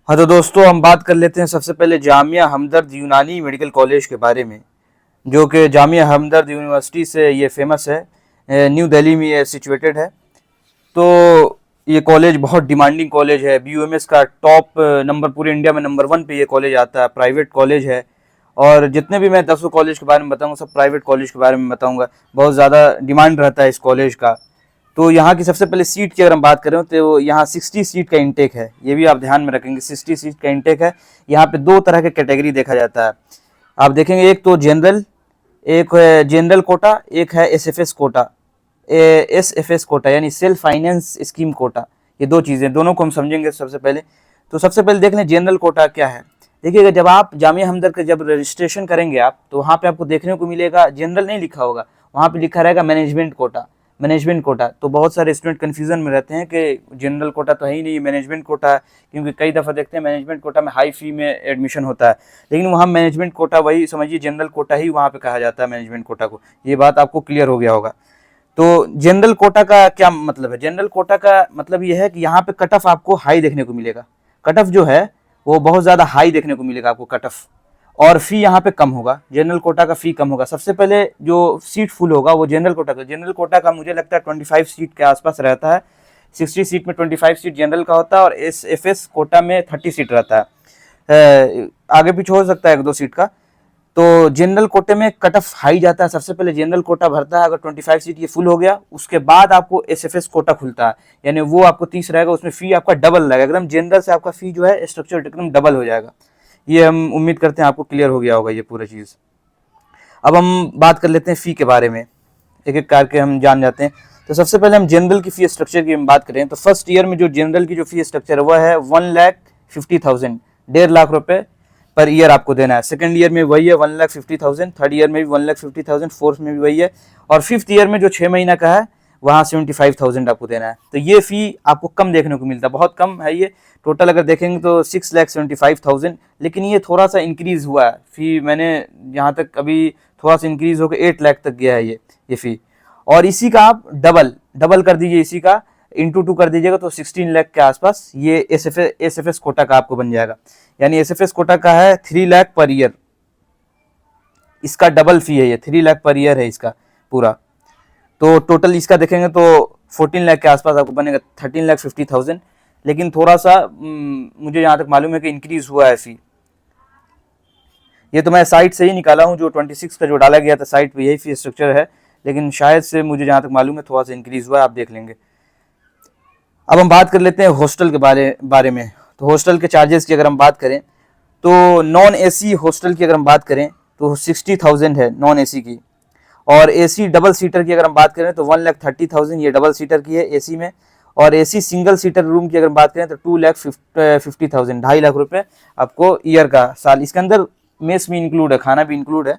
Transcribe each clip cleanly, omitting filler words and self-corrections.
हाँ तो दोस्तों, हम बात कर लेते हैं सबसे पहले जामिया हमदर्द यूनानी मेडिकल कॉलेज के बारे में, जो कि जामिया हमदर्द यूनिवर्सिटी से ये फेमस है। न्यू दिल्ली में ये सिचुएटेड है। तो ये कॉलेज बहुत डिमांडिंग कॉलेज है। BUMS का टॉप नंबर, पूरे इंडिया में नंबर 1 पे ये कॉलेज आता है। प्राइवेट कॉलेज है और जितने भी मैं 10 कॉलेज के बारे में बताऊंगा सब प्राइवेट कॉलेज के बारे में बताऊंगा। बहुत ज़्यादा डिमांड रहता है इस कॉलेज का। तो यहाँ की सबसे पहले सीट की अगर हम बात करें तो यहाँ 60 सीट का इंटेक है। ये भी आप ध्यान में रखेंगे, 60 सीट का इंटेक है। यहाँ पे दो तरह के कैटेगरी देखा जाता है। आप देखेंगे, एक तो जनरल, एक है जनरल कोटा, एक है SFS कोटा। SFS कोटा यानी सेल्फ फाइनेंस स्कीम कोटा। ये दो चीज़ें, दोनों को हम समझेंगे सबसे पहले। तो सबसे पहले देख लें जनरल कोटा क्या है। देखिएगा, जब आप जामिया हमदर्द का जब रजिस्ट्रेशन करेंगे आप, तो वहाँ पे आपको देखने को मिलेगा जनरल नहीं लिखा होगा, वहाँ पे लिखा रहेगा मैनेजमेंट कोटा। Management quota. तो बहुत सारे स्टूडेंट कन्फ्यूजन में रहते हैं कि जनरल कोटा तो है ही नहीं, मैनेजमेंट कोटा है। क्योंकि कई दफ़ा देखते हैं मैनेजमेंट कोटा में हाई फी में एडमिशन होता है, लेकिन वहाँ मैनेजमेंट कोटा, वही समझिए जनरल कोटा ही वहाँ पे कहा जाता है मैनेजमेंट कोटा को। ये बात आपको क्लियर हो गया होगा। तो जनरल कोटा का क्या मतलब है? जनरल कोटा का मतलब ये है कि यहाँ पे कट ऑफ आपको हाई देखने को मिलेगा। कट ऑफ जो है वो बहुत ज़्यादा हाई देखने को मिलेगा आपको कट ऑफ। और फी यहाँ पे कम होगा, जनरल कोटा का फी कम होगा। सबसे पहले जो सीट फुल होगा वो जनरल कोटा का मुझे लगता है 25 सीट के आसपास रहता है। 60 सीट में 25 सीट जनरल का होता है और SFS कोटा में 30 सीट रहता है। आगे पीछे हो सकता है 1-2 सीट का। तो जनरल कोटे में कट ऑफ हाई जाता है। सबसे पहले जनरल कोटा भरता है, अगर 25 सीट ये फुल हो गया, उसके बाद आपको SFS कोटा खुलता है, यानी वो आपको 30 रहेगा। उसमें फी आपका डबल लगेगा, एकदम जनरल से आपका फी जो है स्ट्रक्चर एकदम डबल हो जाएगा। ये हम उम्मीद करते हैं आपको क्लियर हो गया होगा ये पूरा चीज़। अब हम बात कर लेते हैं फ़ी के बारे में, एक एक करके हम जान जाते हैं। तो सबसे पहले हम जनरल की फ़ी स्ट्रक्चर की हम बात करें तो फर्स्ट ईयर में जो जनरल की जो फ़ी स्ट्रक्चर है वह है 1,50,000, 1.5 लाख रुपए पर ईयर आपको देना है। सेकंड ईयर में वही है 1,50,000, थर्ड ईयर में भी 1,50,000, फोर्थ में भी वही है, और फिफ्थ ईयर में जो 6 महीना का है वहाँ 75,000 आपको देना है। तो ये फ़ी आपको कम देखने को मिलता है, बहुत कम है ये। टोटल अगर देखेंगे तो 6,75,000, लेकिन ये थोड़ा सा इंक्रीज़ हुआ है फ़ी। मैंने यहाँ तक अभी थोड़ा सा इंक्रीज़ होकर 8 लाख तक गया है ये फ़ी। और इसी का आप डबल कर दीजिए, इसी का इंटू 2 कर दीजिएगा तो 16 लाख के आसपास ये SFS कोटा का आपको बन जाएगा। यानी SFS कोटा का है 3 लाख पर ईयर, इसका डबल फी है, ये 3 लाख पर ईयर है इसका पूरा। तो टोटल इसका देखेंगे तो 14 लाख के आसपास आपको बनेगा, 13,50,000। लेकिन थोड़ा सा मुझे यहाँ तक मालूम है कि इंक्रीज हुआ है फी। ये तो मैं साइट से ही निकाला हूँ, जो 26 का जो डाला गया था साइट पे यही फी स्ट्रक्चर है, लेकिन शायद से मुझे जहाँ तक मालूम है थोड़ा सा इंक्रीज हुआ है, आप देख लेंगे। अब हम बात कर लेते हैं हॉस्टल के बारे में। तो हॉस्टल के चार्जेस की अगर हम बात करें तो नॉन AC हॉस्टल की अगर हम बात करें तो 60,000 है नॉन AC की, और AC डबल सीटर की अगर हम बात करें तो 1,30,000 ये डबल सीटर की है AC में। और AC सिंगल सीटर रूम की अगर बात करें तो 2,50,000, 2.5 लाख रुपए आपको ईयर का साल। इसके अंदर मेस भी इंक्लूड है, खाना भी इंक्लूड है।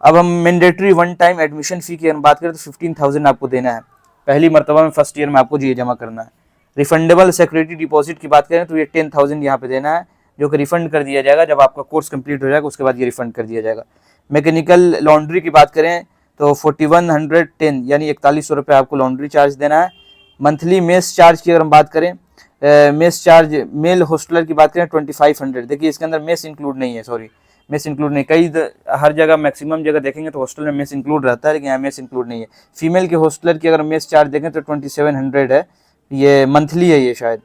अब हम मैंडेटरी वन टाइम एडमिशन फ़ी की अगर बात करें तो 15,000 आपको देना है पहली मरतबा में, फर्स्ट ईयर में आपको ये जमा करना है। रिफंडेबल सिक्योरिटी डिपॉजिट की बात करें तो ये 10,000 यहाँ पे देना है, जो कि रिफंड कर दिया जाएगा जब आपका कोर्स कंप्लीट हो जाएगा, उसके बाद ये रिफंड कर दिया जाएगा। मैकेनिकल लॉन्ड्री की बात करें तो 4110 यानी 4100 रुपये आपको लॉन्ड्री चार्ज देना है। मंथली मेस चार्ज की अगर हम बात करें, मेस चार्ज मेल हॉस्टलर की बात करें 2500। देखिए इसके अंदर मेस इंक्लूड नहीं है, सॉरी मेस इंक्लूड नहीं। हर जगह मैक्सिमम जगह देखेंगे तो हॉस्टल में मेस इंक्लूड रहता है, लेकिन यहाँ मेस इंक्लूड नहीं है। फीमेल के हॉस्टलर की अगर मेस चार्ज देखें तो 2700 है, ये मंथली है ये शायद।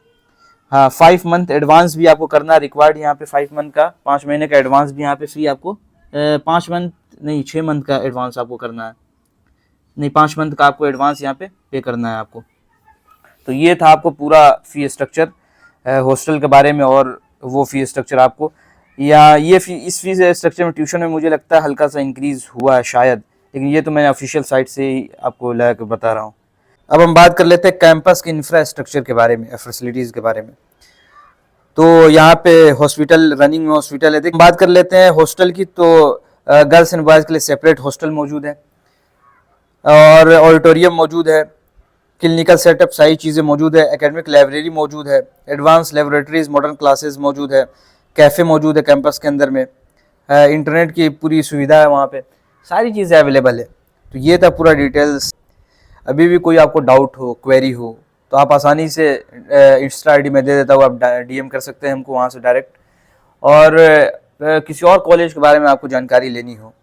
हाँ, 5 मंथ एडवांस भी आपको करना रिक्वायर्ड यहाँ पे, 5 मंथ का, 5 महीने का एडवांस भी यहाँ पे फ्री आपको। 5 मंथ नहीं, 6 मंथ का एडवांस आपको करना है, नहीं 5 मंथ का आपको एडवांस यहाँ पे करना है आपको। तो ये था आपको पूरा फ़ी स्ट्रक्चर हॉस्टल के बारे में, और वो फ़ी स्ट्रक्चर आपको, या ये इस फीस स्ट्रक्चर में ट्यूशन में मुझे लगता है हल्का सा इंक्रीज़ हुआ है शायद, लेकिन ये तो मैं ऑफिशियल साइट से ही आपको ला कर बता रहा हूँ। अब हम बात कर लेते हैं कैंपस के इंफ्रास्ट्रक्चर के बारे में, फैसिलिटीज़ के बारे में। तो यहाँ पे हॉस्पिटल, रनिंग में हॉस्पिटल है। बात कर लेते हैं हॉस्टल की, तो गर्ल्स एंड बॉयज़ के लिए सेपरेट हॉस्टल मौजूद है, और ऑडिटोरियम मौजूद है, क्लिनिकल सेटअप सारी चीज़ें मौजूद है, एकेडमिक लाइब्रेरी मौजूद है, एडवांस लेबोरेटरीज, मॉडर्न क्लासेस मौजूद है, कैफ़े मौजूद है कैंपस के अंदर में, इंटरनेट की पूरी सुविधा है वहाँ पे, सारी चीज़ें अवेलेबल है। तो ये था पूरा डिटेल्स। अभी भी कोई आपको डाउट हो, क्वेरी हो, तो आप आसानी से इंस्टा ID में दे देता हूँ, आप DM कर सकते हैं हमको वहाँ से डायरेक्ट। और किसी और कॉलेज के बारे में आपको जानकारी लेनी हो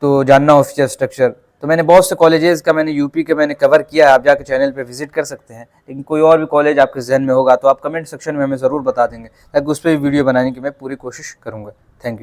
तो जानना हो फीचर स्ट्रक्चर, तो मैंने बहुत से कॉलेजेस का मैंने यूपी के मैंने कवर किया है, आप जाके चैनल पे विजिट कर सकते हैं। लेकिन कोई और भी कॉलेज आपके जहन में होगा तो आप कमेंट सेक्शन में हमें ज़रूर बता देंगे, ताकि उस पर भी वीडियो बनाने की मैं पूरी कोशिश करूँगा। Thank you.